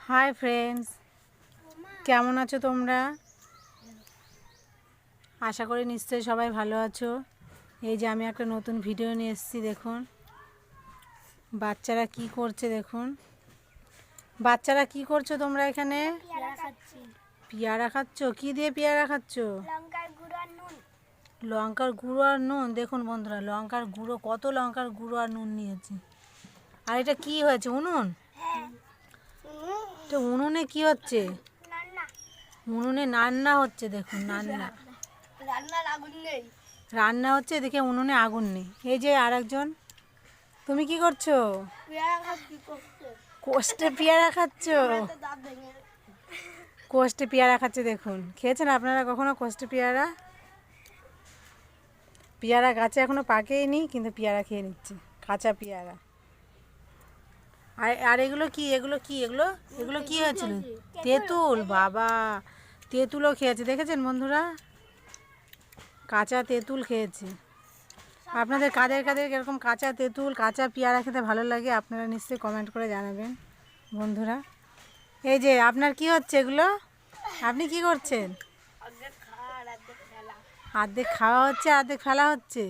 Hi friends, কেমন আছো তোমরা? আশা করি নিশ্চয়ই সবাই ভালো আছো। এই যে আমি একটা নতুন ভিডিও নিয়ে এসেছি। দেখুন বাচ্চারা কি করছে। দেখুন বাচ্চারা কি করছো তোমরা এখানে? পেয়ারা খাচ্ছ? কি দিয়ে পেয়ারা খাচ্ছ? লঙ্কার গুঁড়ো আর নুন। দেখুন বন্ধুরা, লঙ্কার গুঁড়ো, কত লঙ্কার গুঁড়ো আর নুন নিয়েছি। আর এটা কি হয়েছে? উনুন? তো উনুনে কি হচ্ছে? উনুনে রান্না হচ্ছে। দেখুন রান্না হচ্ছে, এদিকে উনুনে আগুন নেই। এই যে আরেকজন, তুমি কি করছো? কোষ্ঠে পেয়ারা খাচ্ছ? কোষ্ঠে পেয়ারা খাচ্ছে। দেখুন, খেয়েছেন আপনারা কখনো কোষ্ঠে পেয়ারা? পেয়ারা গাছে এখনো পাকেইনি, কিন্তু পেয়ারা খেয়ে নিচ্ছে, কাঁচা পেয়ারা। আর এগুলো কি? এগুলো কি হয়েছিল? তেঁতুল। বাবা, তেঁতুলও খেয়েছে, দেখেছেন বন্ধুরা? কাঁচা তেঁতুল খেয়েছে। আপনাদের কাদের কাদের এরকম কাঁচা তেঁতুল, কাঁচা পেয়ারা খেতে ভালো লাগে, আপনারা নিশ্চয়ই কমেন্ট করে জানাবেন বন্ধুরা। এই যে আপনার কি হচ্ছে এগুলো? আপনি কি করছেন? অর্ধেক খাওয়া হচ্ছে, অর্ধেক ফেলা হচ্ছে।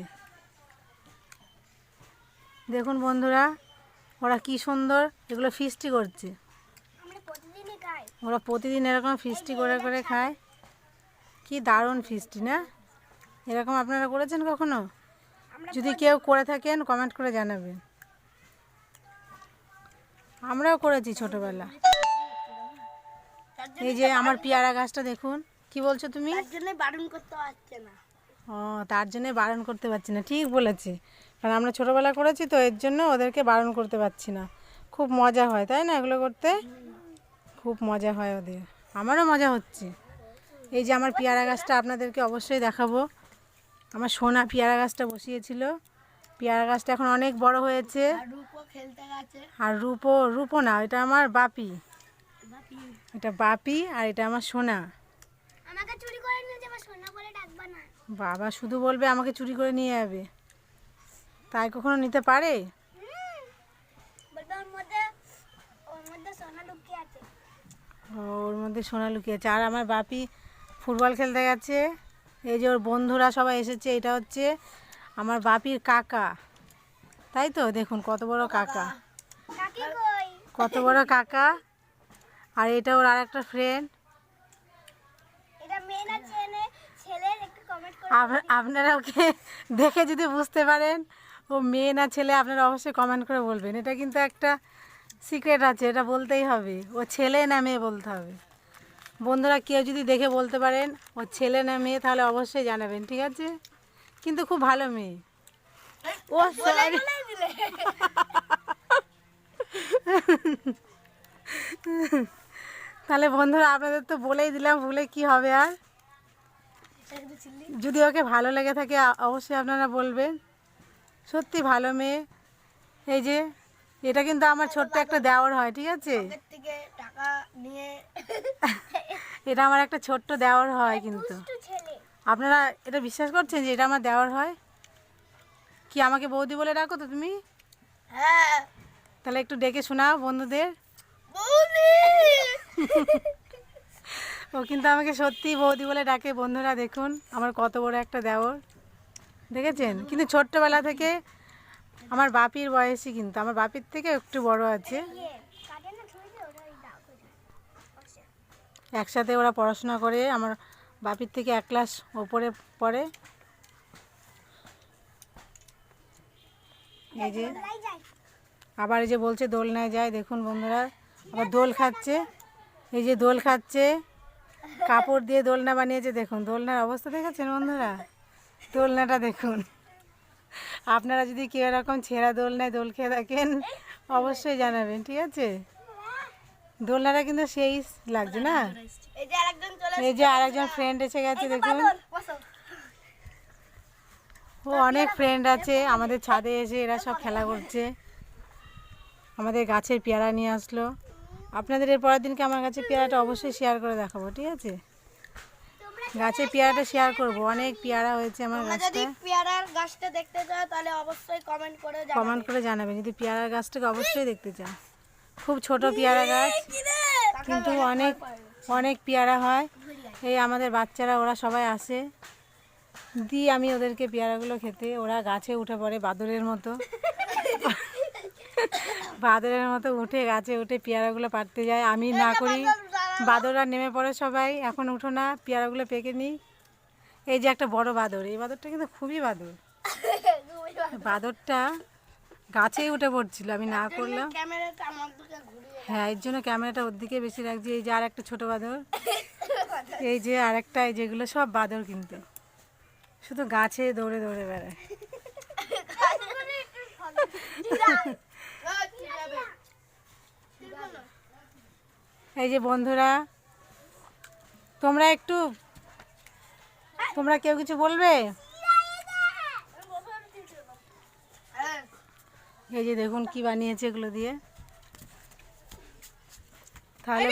দেখুন বন্ধুরা, ওরা কি সুন্দর এগুলো ফিস্টি করছে। ওরা প্রতিদিন এরকম ফিস্টি করে করে খায়। কি দারুণ ফিস্টি না? এরকম আপনারা করেছেন কখনো? যদি কেউ করে থাকেন কমেন্ট করে জানাবেন। আমরাও করেছি ছোটবেলা। এই যে আমার পেয়ারা গাছটা দেখুন। কি বলছো তুমি? ও, তার জন্য বারণ করতে পারছি না, ঠিক বলেছি। কারণ আমরা ছোটবেলা করেছি তো, এর জন্য ওদেরকে বারণ করতে পারছি না। খুব মজা হয়, তাই না? এগুলো করতে খুব মজা হয় ওদের, আমারও মজা হচ্ছে। এই যে আমার পেয়ারা গাছটা আপনাদেরকে অবশ্যই দেখাবো। আমার সোনা পেয়ারা গাছটা বসিয়েছিল। পেয়ারা গাছটা এখন অনেক বড় হয়েছে। আর রূপো না, এটা আমার বাপি। এটা বাপি আর এটা আমার সোনা। বাবা শুধু বলবে আমাকে চুরি করে নিয়ে যাবে, তাই কখনো নিতে পারে? ওর মধ্যে সোনা লুকিয়ে আছে। আর আমার বাপি ফুটবল খেলতে গেছে। এই যে ওর বন্ধুরা সবাই এসেছে। এটা হচ্ছে আমার বাপির কাকা, তাই তো? দেখুন কত বড় কাকা, কত বড় কাকা। আর এটা ওর আর একটা ফ্রেন্ড। আপনারা ওকে দেখে যদি বুঝতে পারেন ও মেয়ে না ছেলে, আপনারা অবশ্যই কমেন্ট করে বলবেন। এটা কিন্তু একটা সিক্রেট আছে, এটা বলতেই হবে। ও ছেলে না মেয়ে বলতে হবে বন্ধুরা। কেউ যদি দেখে বলতে পারেন ও ছেলে না মেয়ে, তাহলে অবশ্যই জানাবেন, ঠিক আছে? কিন্তু খুব ভালো মেয়ে ও। সরি, তাহলে বন্ধুরা আপনাদের তো বলেই দিলাম, ভুলে কি হবে আর। যদি ওকে ভালো লেগে থাকে অবশ্যই আপনারা বলবেন। সত্যি ভালো মেয়ে। এই যে এটা কিন্তু আমার ছোট্ট একটা দেওর হয়, ঠিক আছে? এটা আমার একটা ছোট্ট দেওর হয়। কিন্তু আপনারা এটা বিশ্বাস করছেন যে এটা আমার দেওর হয়? কি আমাকে বৌদি বলে ডাকো তো তুমি? হ্যাঁ। তাহলে একটু ডেকে শোনাও বন্ধুদের। ও কিন্তু আমাকে সত্যি বৌদি বলে ডাকে বন্ধুরা। দেখুন আমার কত বড় একটা দেওর, দেখেছেন? কিন্তু ছোট্টবেলা থেকে আমার বাপির বয়সী, কিন্তু আমার বাপির থেকে একটু বড় আছে। একসাথে ওরা পড়াশোনা করে, আমার বাপির থেকে 1 ক্লাস ওপরে পড়ে। এই যে আবার এই যে বলছে দোলনায় যায়। দেখুন বন্ধুরা, আবার দোল খাচ্ছে। এই যে দোল খাচ্ছে, কাপড় দিয়ে দোলনা বানিয়েছে। দেখুন দোলনার অবস্থা দেখেছেন বন্ধুরা? দোলনাটা দেখুন। আপনারা যদি কেউ এরকম ছেঁড়া দোলনায় দোল খেয়ে থাকেন অবশ্যই জানাবেন, ঠিক আছে? দোলনাটা কিন্তু সেই লাগছে না? এই যে আরেকজন ফ্রেন্ড এসে গেছে। দেখুন ও অনেক ফ্রেন্ড আছে আমাদের ছাদে এসে, এরা সব খেলা করছে। আমাদের গাছের পেয়ারা নিয়ে আসলো। আপনাদের এর পরের দিনকে আমার গাছের পেয়ারাটা অবশ্যই শেয়ার করে দেখাবো, ঠিক আছে? গাছের পেয়ারাটা শেয়ার করব। অনেক পেয়ারা হয়েছে আমার গাছটা। যদি পেয়ারার গাছটা দেখতে চাও তাহলে অবশ্যই কমেন্ট করে জানাবেন। যদি পেয়ারার গাছটাকে অবশ্যই দেখতে চান। খুব ছোট পেয়ারা গাছ। কিন্তু অনেক অনেক পেয়ারা হয়। এই আমাদের বাচ্চারা ওরা সবাই আসে, দিই আমি ওদেরকে পেয়ারাগুলো খেতে। ওরা গাছে উঠে পড়ে বাদরের মতো, বাদরের মতো উঠে গাছে উঠে পেয়ারাগুলো পাড়তে যায়। আমি না করি, বাদররা নেমে পড়ে সবাই, এখন উঠো না, পেয়ারাগুলো পেকে নিই। এই যে একটা বড় বাদর, এই বাদরটা কিন্তু খুবই বাদর। বাদরটা গাছেই উঠে পড়ছিল, আমি না করলাম। ক্যামেরাটা আমার দিকে ঘুরিয়ে হ্যাঁ, এর জন্য ক্যামেরাটা ওর দিকে বেশি রাখছি। এই যে আর একটা ছোটো বাদর, এই যে আরেকটা, এই যেগুলো সব বাদর কিন্তু শুধু গাছে দৌড়ে দৌড়ে বেড়ায়। এই যে বন্ধুরা, তোমরা কেউ কিছু বলবে? এই যে দেখুন কি বানিয়েছে এগুলো দিয়ে। তাহলে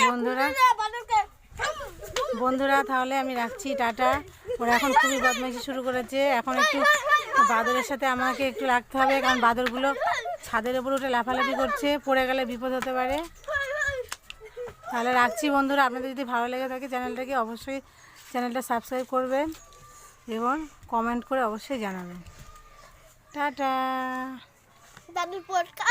বন্ধুরা তাহলে আমি রাখছি, টাটা। ওরা এখন খুবই বদমাইশি শুরু করেছে। এখন একটু বাদরের সাথে আমাকে একটু রাখতে হবে, কারণ বাদরগুলো ছাদের উপর উঠে লাফালাফি করছে, পড়ে গেলে বিপদ হতে পারে। তাহলে রাখছি বন্ধুরা। আপনাদের যদি ভালো লেগে থাকে চ্যানেলটাকে অবশ্যই চ্যানেলটা সাবস্ক্রাইব করবেন এবং কমেন্ট করে অবশ্যই জানাবেন। টাটা। দাদুর পডকাস্ট।